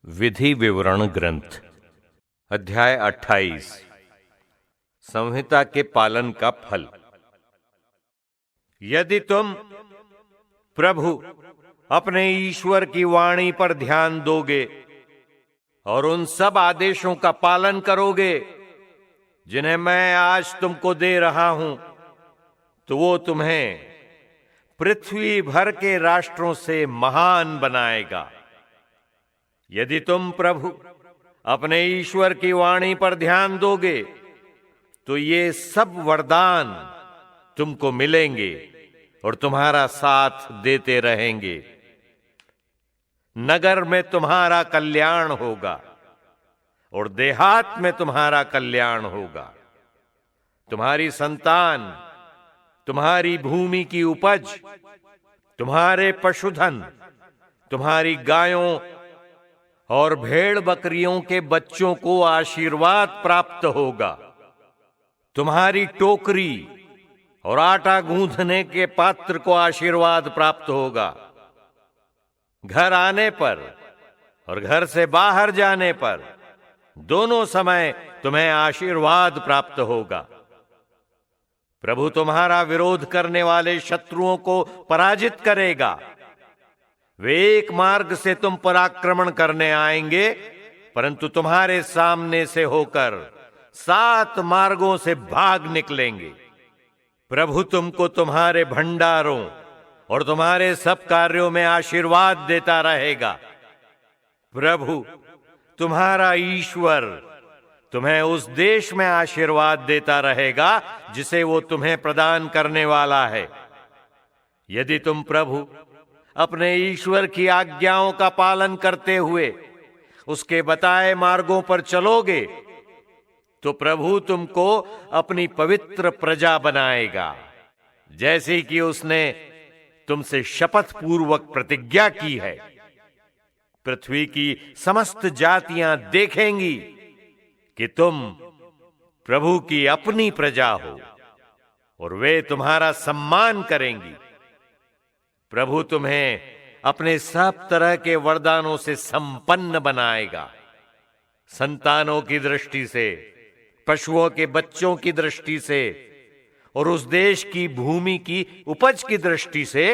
विधि विवरण ग्रंथ अध्याय 28 संहिता के पालन का फल। यदि तुम प्रभु अपने ईश्वर की वाणी पर ध्यान दोगे और उन सब आदेशों का पालन करोगे जिन्हें मैं आज तुमको दे रहा हूं, तो वो तुम्हें पृथ्वी भर के राष्ट्रों से महान बनाएगा। यदि तुम प्रभु अपने ईश्वर की वाणी पर ध्यान दोगे तो ये सब वरदान तुमको मिलेंगे और तुम्हारा साथ देते रहेंगे। नगर में तुम्हारा कल्याण होगा और देहात में तुम्हारा कल्याण होगा। तुम्हारी संतान, तुम्हारी भूमि की उपज, तुम्हारे पशुधन, तुम्हारी गायों और भेड़ बकरियों के बच्चों को आशीर्वाद प्राप्त होगा। तुम्हारी टोकरी और आटा गूंथने के पात्र को आशीर्वाद प्राप्त होगा। घर आने पर और घर से बाहर जाने पर दोनों समय तुम्हें आशीर्वाद प्राप्त होगा। प्रभु तुम्हारा विरोध करने वाले शत्रुओं को पराजित करेगा। वे एक मार्ग से तुम पर आक्रमण करने आएंगे, परंतु तुम्हारे सामने से होकर 7 मार्गों से भाग निकलेंगे। प्रभु तुमको तुम्हारे भंडारों और तुम्हारे सब कार्यों में आशीर्वाद देता रहेगा। प्रभु तुम्हारा ईश्वर तुम्हें उस देश में आशीर्वाद देता रहेगा जिसे वो तुम्हें प्रदान करने वाला है। यदि तुम प्रभु अपने ईश्वर की आज्ञाओं का पालन करते हुए उसके बताए मार्गों पर चलोगे, तो प्रभु तुमको अपनी पवित्र प्रजा बनाएगा, जैसे कि उसने तुमसे शपथ पूर्वक प्रतिज्ञा की है। पृथ्वी की समस्त जातियां देखेंगी कि तुम प्रभु की अपनी प्रजा हो और वे तुम्हारा सम्मान करेंगी। प्रभु तुम्हें अपने सब तरह के वरदानों से संपन्न बनाएगा। संतानों की दृष्टि से, पशुओं के बच्चों की दृष्टि से और उस देश की भूमि की उपज की दृष्टि से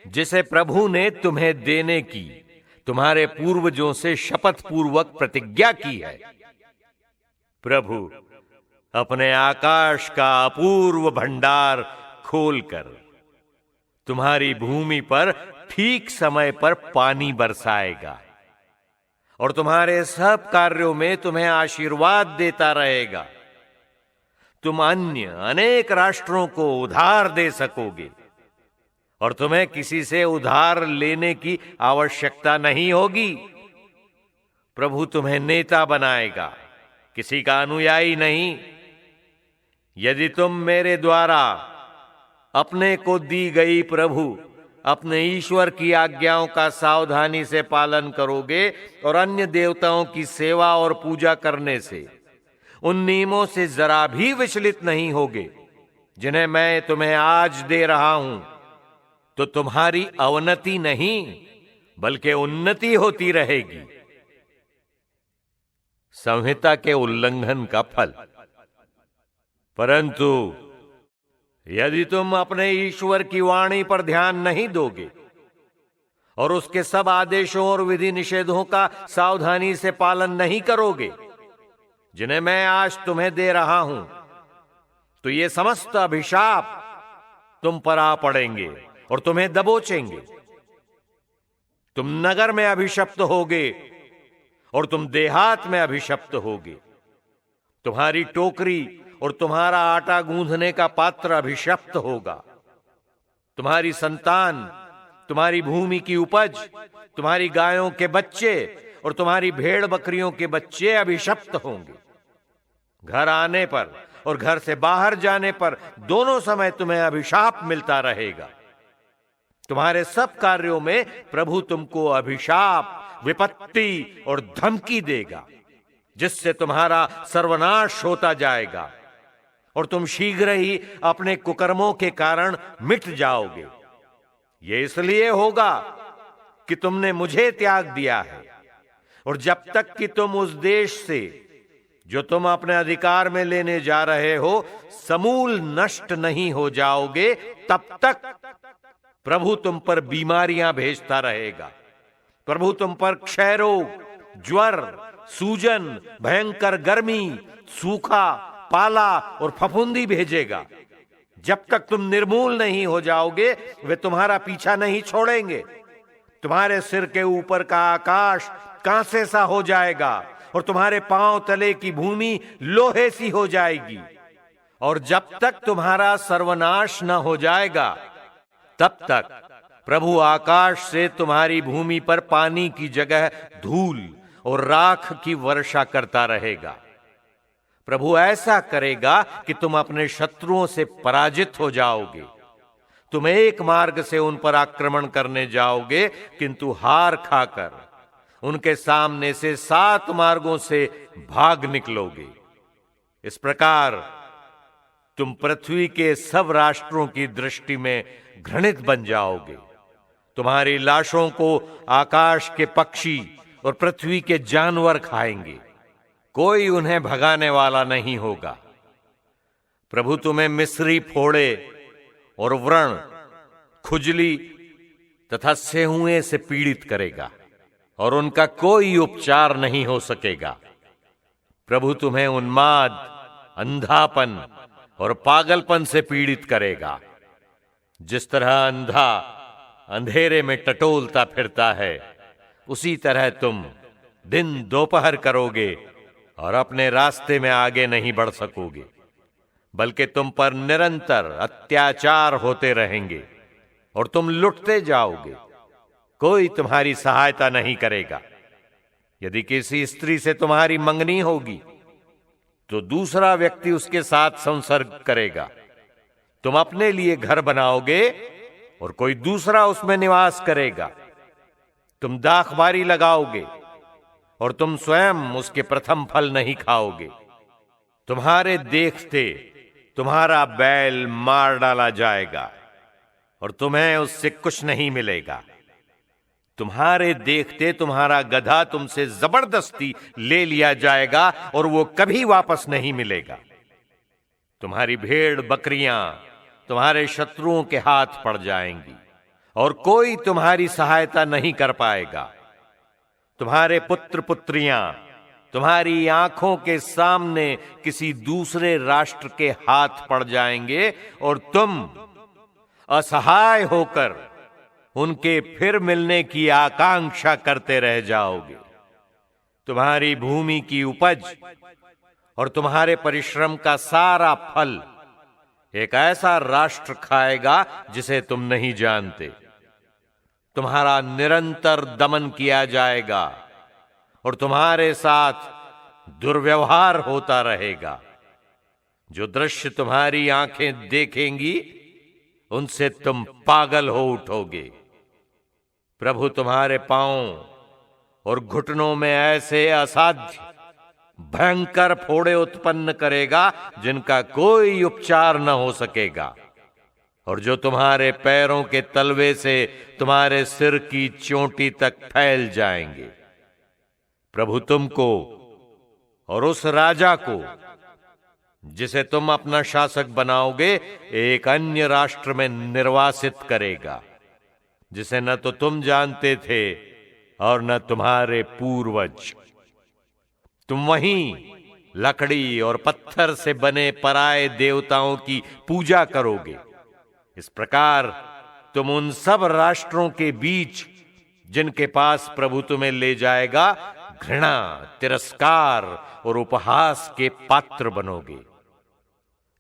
जिसे प्रभु ने तुम्हें देने की तुम्हारे पूर्वजों से शपथ पूर्वक प्रतिज्ञा की है। प्रभु अपने आकाश का अपूर्व भंडार खोलकर तुम्हारी भूमि पर ठीक समय पर पानी बरसाएगा और तुम्हारे सब कार्यों में तुम्हें आशीर्वाद देता रहेगा। तुम अन्य अनेक राष्ट्रों को उधार दे सकोगे और तुम्हें किसी से उधार लेने की आवश्यकता नहीं होगी। प्रभु तुम्हें नेता बनाएगा, किसी का अनुयायी नहीं। यदि तुम मेरे द्वारा अपने को दी गई प्रभु अपने ईश्वर की आज्ञाओं का सावधानी से पालन करोगे और अन्य देवताओं की सेवा और पूजा करने से उन नियमों से जरा भी विचलित नहीं होगे जिन्हें मैं तुम्हें आज दे रहा हूं, तो तुम्हारी अवनति नहीं बल्कि उन्नति होती रहेगी। संहिता के उल्लंघन का फल। परंतु यदि तुम अपने ईश्वर की वाणी पर ध्यान नहीं दोगे और उसके सब आदेशों और विधि निषेधों का सावधानी से पालन नहीं करोगे जिन्हें मैं आज तुम्हें दे रहा हूं, तो ये समस्त अभिशाप तुम पर आ पड़ेंगे और तुम्हें दबोचेंगे। तुम नगर में अभिशप्त होगे और तुम देहात में अभिशप्त होगे। तुम्हारी टोकरी और तुम्हारा आटा गूंथने का पात्र अभिशप्त होगा। तुम्हारी संतान, तुम्हारी भूमि की उपज, तुम्हारी गायों के बच्चे और तुम्हारी भेड़ बकरियों के बच्चे अभिशप्त होंगे। घर आने पर और घर से बाहर जाने पर दोनों समय तुम्हें अभिशाप मिलता रहेगा। तुम्हारे सब कार्यों में प्रभु तुमको अभिशाप, विपत्ति और धमकी देगा, जिससे तुम्हारा सर्वनाश होता जाएगा और तुम शीघ्र ही अपने कुकर्मों के कारण मिट जाओगे। ये इसलिए होगा कि तुमने मुझे त्याग दिया है और जब तक कि तुम उस देश से जो तुम अपने अधिकार में लेने जा रहे हो समूल नष्ट नहीं हो जाओगे, तब तक प्रभु तुम पर बीमारियां भेजता रहेगा। प्रभु तुम पर क्षय रोग, ज्वर, सूजन, भयंकर गर्मी, सूखा, पाला और फफूंदी भेजेगा। जब तक तुम निर्मूल नहीं हो जाओगे वे तुम्हारा पीछा नहीं छोड़ेंगे। तुम्हारे सिर के ऊपर का आकाश कांसे सा हो जाएगा और तुम्हारे पांव तले की भूमि लोहे सी हो जाएगी। और जब तक तुम्हारा सर्वनाश न हो जाएगा तब तक प्रभु आकाश से तुम्हारी भूमि पर पानी की जगह धूल और राख की वर्षा करता रहेगा। प्रभु ऐसा करेगा कि तुम अपने शत्रुओं से पराजित हो जाओगे। तुम एक मार्ग से उन पर आक्रमण करने जाओगे किंतु हार खाकर उनके सामने से 7 मार्गों से भाग निकलोगे। इस प्रकार तुम पृथ्वी के सब राष्ट्रों की दृष्टि में घृणित बन जाओगे। तुम्हारी लाशों को आकाश के पक्षी और पृथ्वी के जानवर खाएंगे, कोई उन्हें भगाने वाला नहीं होगा। प्रभु तुम्हें मिस्री फोड़े और व्रण, खुजली तथा सेहुए से पीड़ित करेगा और उनका कोई उपचार नहीं हो सकेगा। प्रभु तुम्हें उन्माद, अंधापन और पागलपन से पीड़ित करेगा। जिस तरह अंधा अंधेरे में टटोलता फिरता है, उसी तरह तुम दिन दोपहर करोगे और अपने रास्ते में आगे नहीं बढ़ सकोगे, बल्कि तुम पर निरंतर अत्याचार होते रहेंगे और तुम लुटते जाओगे। कोई तुम्हारी सहायता नहीं करेगा। यदि किसी स्त्री से तुम्हारी मंगनी होगी तो दूसरा व्यक्ति उसके साथ संसर्ग करेगा। तुम अपने लिए घर बनाओगे और कोई दूसरा उसमें निवास करेगा। तुम दाखबारी लगाओगे और तुम स्वयं उसके प्रथम फल नहीं खाओगे। तुम्हारे देखते तुम्हारा बैल मार डाला जाएगा और तुम्हें उससे कुछ नहीं मिलेगा। तुम्हारे देखते तुम्हारा गधा तुमसे जबरदस्ती ले लिया जाएगा और वो कभी वापस नहीं मिलेगा। तुम्हारी भेड़ बकरियां तुम्हारे शत्रुओं के हाथ पड़ जाएंगी और कोई तुम्हारी सहायता नहीं कर पाएगा। तुम्हारे पुत्र पुत्रियां तुम्हारी आंखों के सामने किसी दूसरे राष्ट्र के हाथ पड़ जाएंगे और तुम असहाय होकर उनके फिर मिलने की आकांक्षा करते रह जाओगे। तुम्हारी भूमि की उपज और तुम्हारे परिश्रम का सारा फल एक ऐसा राष्ट्र खाएगा जिसे तुम नहीं जानते। तुम्हारा निरंतर दमन किया जाएगा और तुम्हारे साथ दुर्व्यवहार होता रहेगा। जो दृश्य तुम्हारी आंखें देखेंगी उनसे तुम पागल हो उठोगे। प्रभु तुम्हारे पांव और घुटनों में ऐसे असाध्य भयंकर फोड़े उत्पन्न करेगा जिनका कोई उपचार न हो सकेगा, और जो तुम्हारे पैरों के तलवे से तुम्हारे सिर की चोटी तक फैल जाएंगे। प्रभु तुमको और उस राजा को जिसे तुम अपना शासक बनाओगे एक अन्य राष्ट्र में निर्वासित करेगा, जिसे न तो तुम जानते थे और न तुम्हारे पूर्वज। तुम वहीं लकड़ी और पत्थर से बने पराये देवताओं की पूजा करोगे। इस प्रकार तुम उन सब राष्ट्रों के बीच जिनके पास प्रभु तुम्हें ले जाएगा घृणा, तिरस्कार और उपहास के पात्र बनोगे।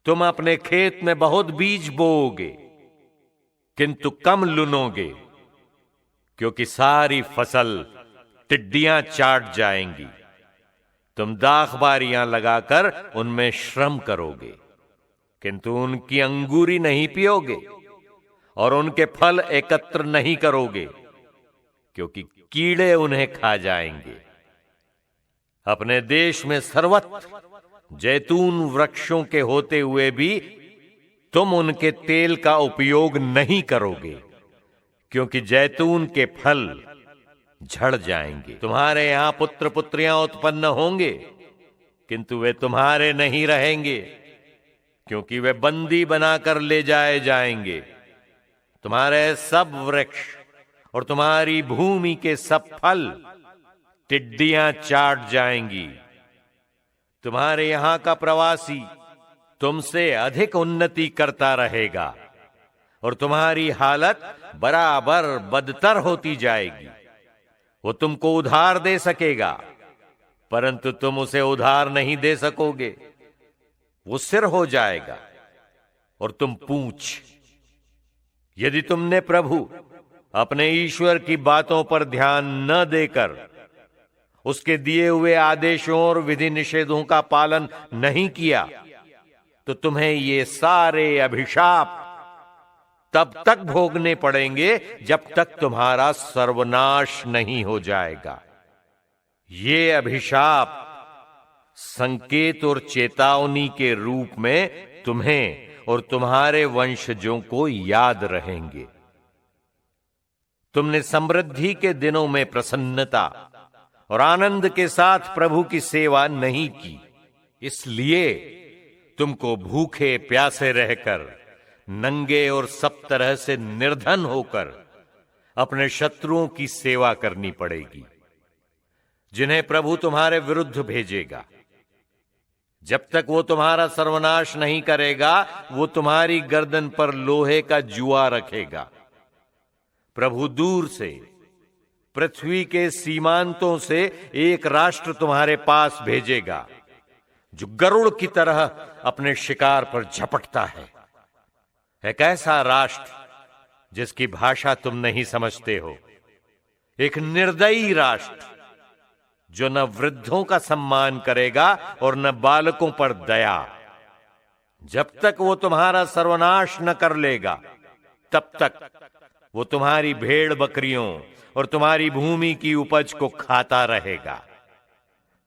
तुम अपने खेत में बहुत बीज बोओगे किंतु कम लुनोगे, क्योंकि सारी फसल टिड्डियां चाट जाएंगी। तुम दाखबारियां लगाकर उनमें श्रम करोगे किंतु उनकी अंगूरी नहीं पियोगे और उनके फल एकत्र नहीं करोगे, क्योंकि कीड़े उन्हें खा जाएंगे। अपने देश में सर्वत्र जैतून वृक्षों के होते हुए भी तुम उनके तेल का उपयोग नहीं करोगे, क्योंकि जैतून के फल झड़ जाएंगे। तुम्हारे यहां पुत्र पुत्रियां उत्पन्न होंगे, किंतु वे तुम्हारे नहीं रहेंगे, क्योंकि वे बंदी बनाकर ले जाए जाएंगे। तुम्हारे सब वृक्ष और तुम्हारी भूमि के सब फल टिड्डियां चाट जाएंगी। तुम्हारे यहां का प्रवासी तुमसे अधिक उन्नति करता रहेगा और तुम्हारी हालत बराबर बदतर होती जाएगी। वो तुमको उधार दे सकेगा, परंतु तुम उसे उधार नहीं दे सकोगे। वो सिर हो जाएगा और तुम पूंछ। यदि तुमने प्रभु अपने ईश्वर की बातों पर ध्यान न देकर उसके दिए हुए आदेशों और विधि निषेधों का पालन नहीं किया, तो तुम्हें ये सारे अभिशाप तब तक भोगने पड़ेंगे जब तक तुम्हारा सर्वनाश नहीं हो जाएगा। ये अभिशाप संकेत और चेतावनी के रूप में तुम्हें और तुम्हारे वंशजों को याद रहेंगे। तुमने समृद्धि के दिनों में प्रसन्नता और आनंद के साथ प्रभु की सेवा नहीं की, इसलिए तुमको भूखे प्यासे रहकर, नंगे और सब तरह से निर्धन होकर अपने शत्रुओं की सेवा करनी पड़ेगी, जिन्हें प्रभु तुम्हारे विरुद्ध भेजेगा। जब तक वो तुम्हारा सर्वनाश नहीं करेगा, वो तुम्हारी गर्दन पर लोहे का जुआ रखेगा। प्रभु दूर से, पृथ्वी के सीमांतों से एक राष्ट्र तुम्हारे पास भेजेगा, जो गरुड़ की तरह अपने शिकार पर झपटता है। एक ऐसा राष्ट्र जिसकी भाषा तुम नहीं समझते हो, एक निर्दयी राष्ट्र जो न वृद्धों का सम्मान करेगा और न बालकों पर दया। जब तक वो तुम्हारा सर्वनाश न कर लेगा, तब तक वो तुम्हारी भेड़ बकरियों और तुम्हारी भूमि की उपज को खाता रहेगा।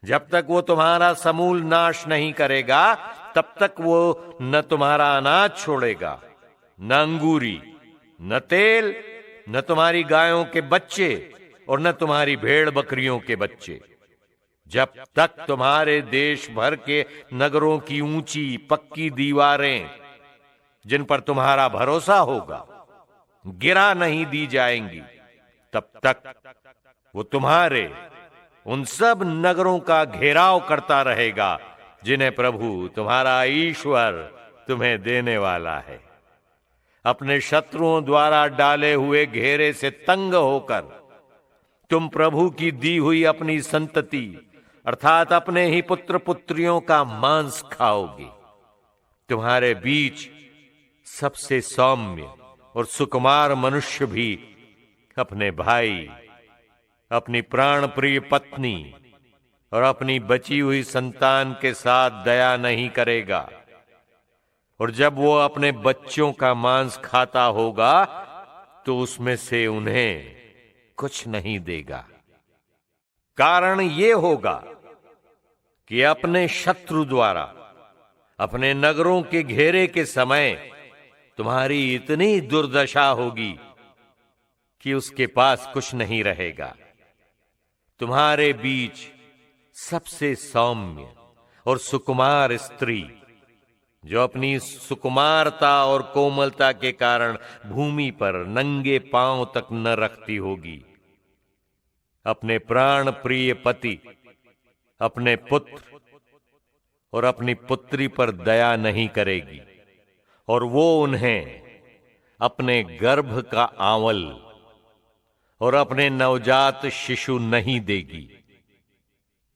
जब तक वो तुम्हारा समूल नाश नहीं करेगा, तब तक वो न तुम्हारा अनाज छोड़ेगा, न अंगूरी, न तेल, न तुम्हारी गायों के बच्चे और न तुम्हारी भेड़ बकरियों के बच्चे। जब तक तुम्हारे देश भर के नगरों की ऊंची पक्की दीवारें, जिन पर तुम्हारा भरोसा होगा, गिरा नहीं दी जाएंगी, तब तक वो तुम्हारे उन सब नगरों का घेराव करता रहेगा जिन्हें प्रभु तुम्हारा ईश्वर तुम्हें देने वाला है। अपने शत्रुओं द्वारा डाले हुए घेरे से तंग होकर तुम प्रभु की दी हुई अपनी संतति अर्थात अपने ही पुत्र पुत्रियों का मांस खाओगे। तुम्हारे बीच सबसे सौम्य और सुकुमार मनुष्य भी अपने भाई, अपनी प्राण प्रिय पत्नी और अपनी बची हुई संतान के साथ दया नहीं करेगा, और जब वो अपने बच्चों का मांस खाता होगा तो उसमें से उन्हें कुछ नहीं देगा। कारण ये होगा कि अपने शत्रु द्वारा अपने नगरों के घेरे के समय तुम्हारी इतनी दुर्दशा होगी कि उसके पास कुछ नहीं रहेगा। तुम्हारे बीच सबसे सौम्य और सुकुमार स्त्री, जो अपनी सुकुमारता और कोमलता के कारण भूमि पर नंगे पांव तक न रखती होगी, अपने प्राण प्रिय पति, अपने पुत्र और अपनी पुत्री पर दया नहीं करेगी, और वो उन्हें अपने गर्भ का आंवल और अपने नवजात शिशु नहीं देगी।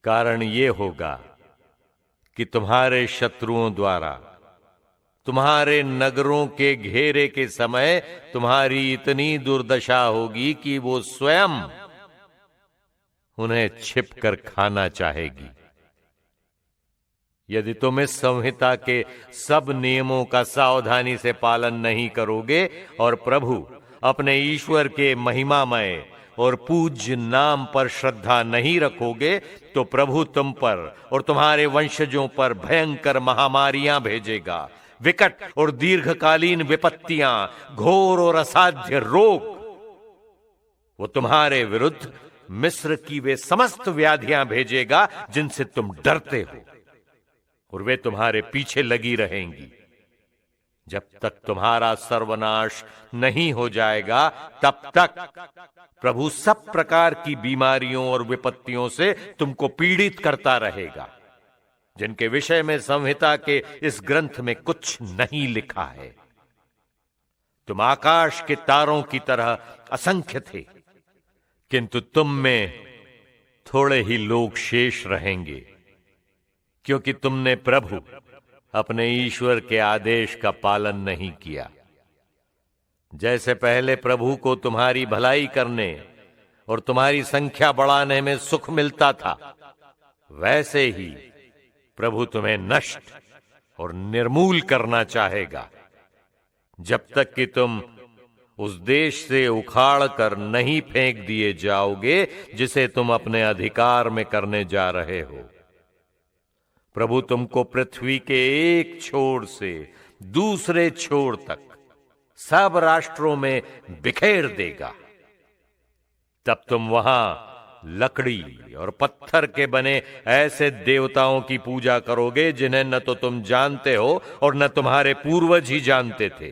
कारण ये होगा कि तुम्हारे शत्रुओं द्वारा तुम्हारे नगरों के घेरे के समय तुम्हारी इतनी दुर्दशा होगी कि वो स्वयं उन्हें छिपकर खाना चाहेगी। यदि तुम इस संहिता के सब नियमों का सावधानी से पालन नहीं करोगे और प्रभु अपने ईश्वर के महिमामय और पूज्य नाम पर श्रद्धा नहीं रखोगे, तो प्रभु तुम पर और तुम्हारे वंशजों पर भयंकर महामारियां भेजेगा, विकट और दीर्घकालीन विपत्तियां, घोर और असाध्य रोग। वो तुम्हारे विरुद्ध मिस्र की वे समस्त व्याधियां भेजेगा जिनसे तुम डरते हो, और वे तुम्हारे पीछे लगी रहेंगी। जब तक तुम्हारा सर्वनाश नहीं हो जाएगा, तब तक प्रभु सब प्रकार की बीमारियों और विपत्तियों से तुमको पीड़ित करता रहेगा, जिनके विषय में संहिता के इस ग्रंथ में कुछ नहीं लिखा है। तुम आकाश के तारों की तरह असंख्य थे, किंतु तुम में थोड़े ही लोग शेष रहेंगे, क्योंकि तुमने प्रभु अपने ईश्वर के आदेश का पालन नहीं किया। जैसे पहले प्रभु को तुम्हारी भलाई करने और तुम्हारी संख्या बढ़ाने में सुख मिलता था, वैसे ही प्रभु तुम्हें नष्ट और निर्मूल करना चाहेगा, जब तक कि तुम उस देश से उखाड़ कर नहीं फेंक दिए जाओगे जिसे तुम अपने अधिकार में करने जा रहे हो। प्रभु तुमको पृथ्वी के एक छोर से दूसरे छोर तक सब राष्ट्रों में बिखेर देगा। तब तुम वहां लकड़ी और पत्थर के बने ऐसे देवताओं की पूजा करोगे जिन्हें न तो तुम जानते हो और न तुम्हारे पूर्वज ही जानते थे।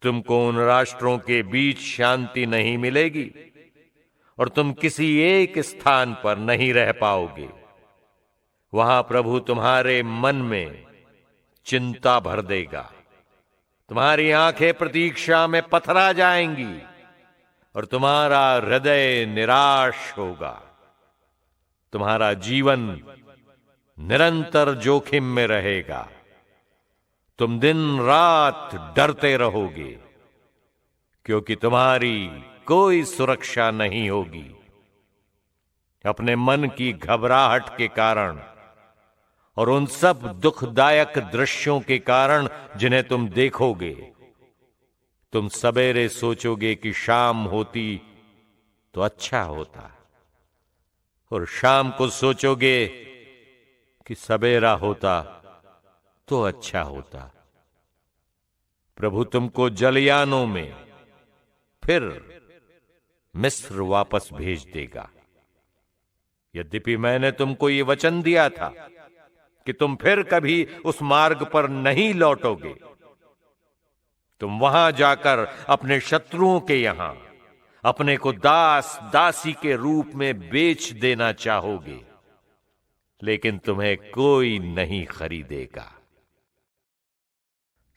तुमको उन राष्ट्रों के बीच शांति नहीं मिलेगी और तुम किसी एक स्थान पर नहीं रह पाओगे। वहां प्रभु तुम्हारे मन में चिंता भर देगा, तुम्हारी आंखें प्रतीक्षा में पथरा जाएंगी और तुम्हारा हृदय निराश होगा। तुम्हारा जीवन निरंतर जोखिम में रहेगा। तुम दिन रात डरते रहोगे, क्योंकि तुम्हारी कोई सुरक्षा नहीं होगी। अपने मन की घबराहट के कारण और उन सब दुखदायक दृश्यों के कारण जिन्हें तुम देखोगे, तुम सवेरे सोचोगे कि शाम होती तो अच्छा होता, और शाम को सोचोगे कि सवेरा होता तो अच्छा होता। प्रभु तुमको जलयानों में फिर मिस्र वापस भेज देगा। यद्यपि मैंने तुमको ये वचन दिया था कि तुम फिर कभी उस मार्ग पर नहीं लौटोगे। तुम वहां जाकर अपने शत्रुओं के यहां अपने को दास दासी के रूप में बेच देना चाहोगे, लेकिन तुम्हें कोई नहीं खरीदेगा।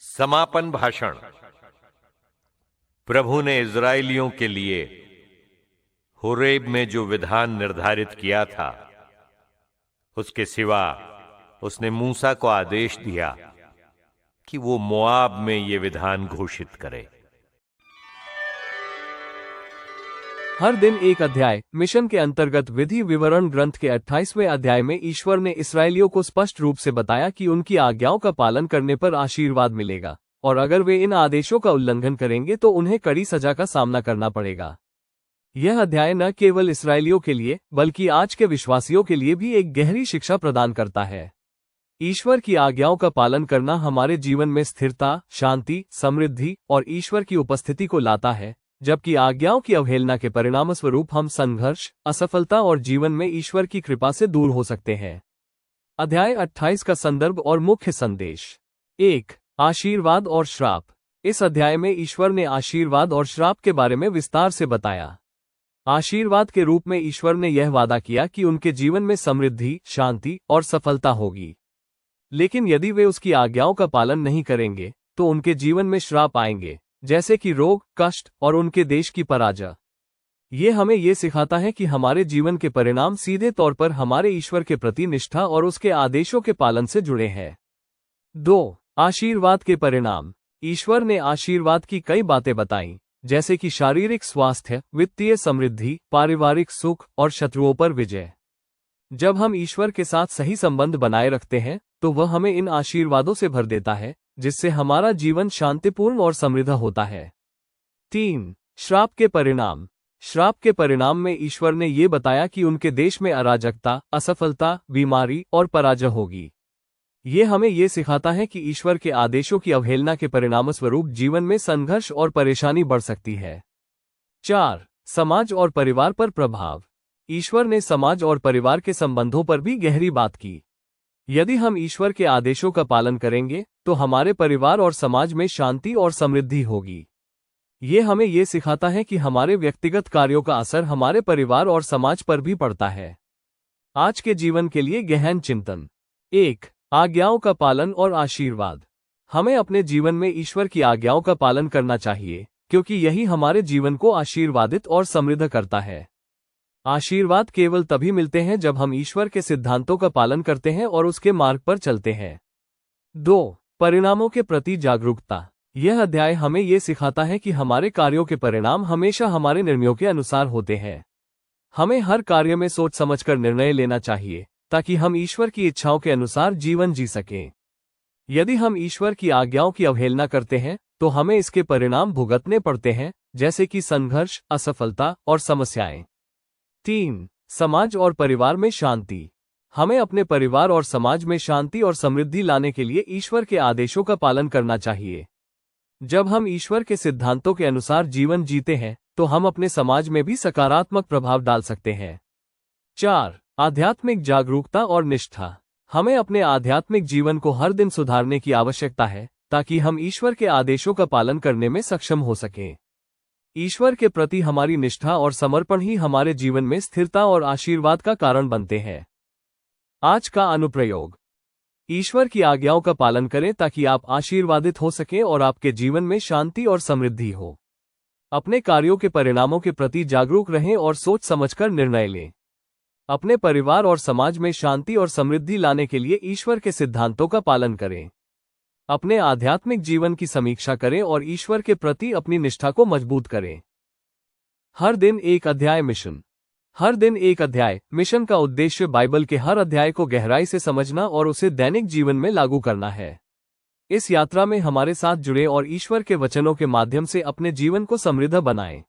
समापन भाषण। प्रभु ने इजराइलियों के लिए होरेब में जो विधान निर्धारित किया था, उसके सिवा उसने मूसा को आदेश दिया कि वो मोआब में ये विधान घोषित करे। हर दिन एक अध्याय मिशन के अंतर्गत विधि विवरण ग्रंथ के 28वें अध्याय में ईश्वर ने इस्राएलियों को स्पष्ट रूप से बताया कि उनकी आज्ञाओं का पालन करने पर आशीर्वाद मिलेगा, और अगर वे इन आदेशों का उल्लंघन करेंगे तो उन्हें कड़ी सजा का सामना करना पड़ेगा। यह अध्याय न केवल इस्राएलियों के लिए बल्कि आज के विश्वासियों के लिए भी एक गहरी शिक्षा प्रदान करता है। ईश्वर की आज्ञाओं का पालन करना हमारे जीवन में स्थिरता, शांति, समृद्धि और ईश्वर की उपस्थिति को लाता है, जबकि आज्ञाओं की अवहेलना के परिणामस्वरूप हम संघर्ष, असफलता और जीवन में ईश्वर की कृपा से दूर हो सकते हैं। अध्याय 28 का संदर्भ और मुख्य संदेश। 1. आशीर्वाद और श्राप। इस अध्याय में ईश्वर ने आशीर्वाद और श्राप के बारे में विस्तार से बताया। आशीर्वाद के रूप में ईश्वर ने यह वादा किया कि उनके जीवन में समृद्धि, शांति और सफलता होगी, लेकिन यदि वे उसकी आज्ञाओं का पालन नहीं करेंगे तो उनके जीवन में श्राप आएंगे, जैसे कि रोग, कष्ट और उनके देश की पराजय। ये हमें ये सिखाता है कि हमारे जीवन के परिणाम सीधे तौर पर हमारे ईश्वर के प्रति निष्ठा और उसके आदेशों के पालन से जुड़े हैं। 2. आशीर्वाद के परिणाम। ईश्वर ने आशीर्वाद की कई बातें बताई, जैसे कि शारीरिक स्वास्थ्य, वित्तीय समृद्धि, पारिवारिक सुख और शत्रुओं पर विजय। जब हम ईश्वर के साथ सही संबंध बनाए रखते हैं तो वह हमें इन आशीर्वादों से भर देता है, जिससे हमारा जीवन शांतिपूर्ण और समृद्ध होता है। 3. श्राप के परिणाम। श्राप के परिणाम में ईश्वर ने ये बताया कि उनके देश में अराजकता, असफलता, बीमारी और पराजय होगी। ये हमें ये सिखाता है कि ईश्वर के आदेशों की अवहेलना के परिणामस्वरूप जीवन में संघर्ष और परेशानी बढ़ सकती है। 4. समाज और परिवार पर प्रभाव। ईश्वर ने समाज और परिवार के संबंधों पर भी गहरी बात की। यदि हम ईश्वर के आदेशों का पालन करेंगे तो हमारे परिवार और समाज में शांति और समृद्धि होगी। ये हमें ये सिखाता है कि हमारे व्यक्तिगत कार्यों का असर हमारे परिवार और समाज पर भी पड़ता है। आज के जीवन के लिए गहन चिंतन। 1. आज्ञाओं का पालन और आशीर्वाद। हमें अपने जीवन में ईश्वर की आज्ञाओं का पालन करना चाहिए, क्योंकि यही हमारे जीवन को आशीर्वादित और समृद्ध करता है। आशीर्वाद केवल तभी मिलते हैं जब हम ईश्वर के सिद्धांतों का पालन करते हैं और उसके मार्ग पर चलते हैं। 2. परिणामों के प्रति जागरूकता। यह अध्याय हमें यह सिखाता है कि हमारे कार्यों के परिणाम हमेशा हमारे निर्णयों के अनुसार होते हैं। हमें हर कार्य में सोच समझकर निर्णय लेना चाहिए, ताकि हम ईश्वर की इच्छाओं के अनुसार जीवन जी सकें। यदि हम ईश्वर की आज्ञाओं की अवहेलना करते हैं तो हमें इसके परिणाम भुगतने पड़ते हैं, जैसे कि संघर्ष, असफलता और समस्याएं। 3. समाज और परिवार में शांति। हमें अपने परिवार और समाज में शांति और समृद्धि लाने के लिए ईश्वर के आदेशों का पालन करना चाहिए। जब हम ईश्वर के सिद्धांतों के अनुसार जीवन जीते हैं तो हम अपने समाज में भी सकारात्मक प्रभाव डाल सकते हैं। 4. आध्यात्मिक जागरूकता और निष्ठा। हमें अपने आध्यात्मिक जीवन को हर दिन सुधारने की आवश्यकता है, ताकि हम ईश्वर के आदेशों का पालन करने में सक्षम हो सकें। ईश्वर के प्रति हमारी निष्ठा और समर्पण ही हमारे जीवन में स्थिरता और आशीर्वाद का कारण बनते हैं। आज का अनुप्रयोग। ईश्वर की आज्ञाओं का पालन करें ताकि आप आशीर्वादित हो सकें और आपके जीवन में शांति और समृद्धि हो। अपने कार्यों के परिणामों के प्रति जागरूक रहें और सोच समझकर निर्णय लें। अपने परिवार और समाज में शांति और समृद्धि लाने के लिए ईश्वर के सिद्धांतों का पालन करें। अपने आध्यात्मिक जीवन की समीक्षा करें और ईश्वर के प्रति अपनी निष्ठा को मजबूत करें। हर दिन एक अध्याय मिशन। हर दिन एक अध्याय मिशन का उद्देश्य बाइबल के हर अध्याय को गहराई से समझना और उसे दैनिक जीवन में लागू करना है। इस यात्रा में हमारे साथ जुड़े और ईश्वर के वचनों के माध्यम से अपने जीवन को समृद्ध बनाएं।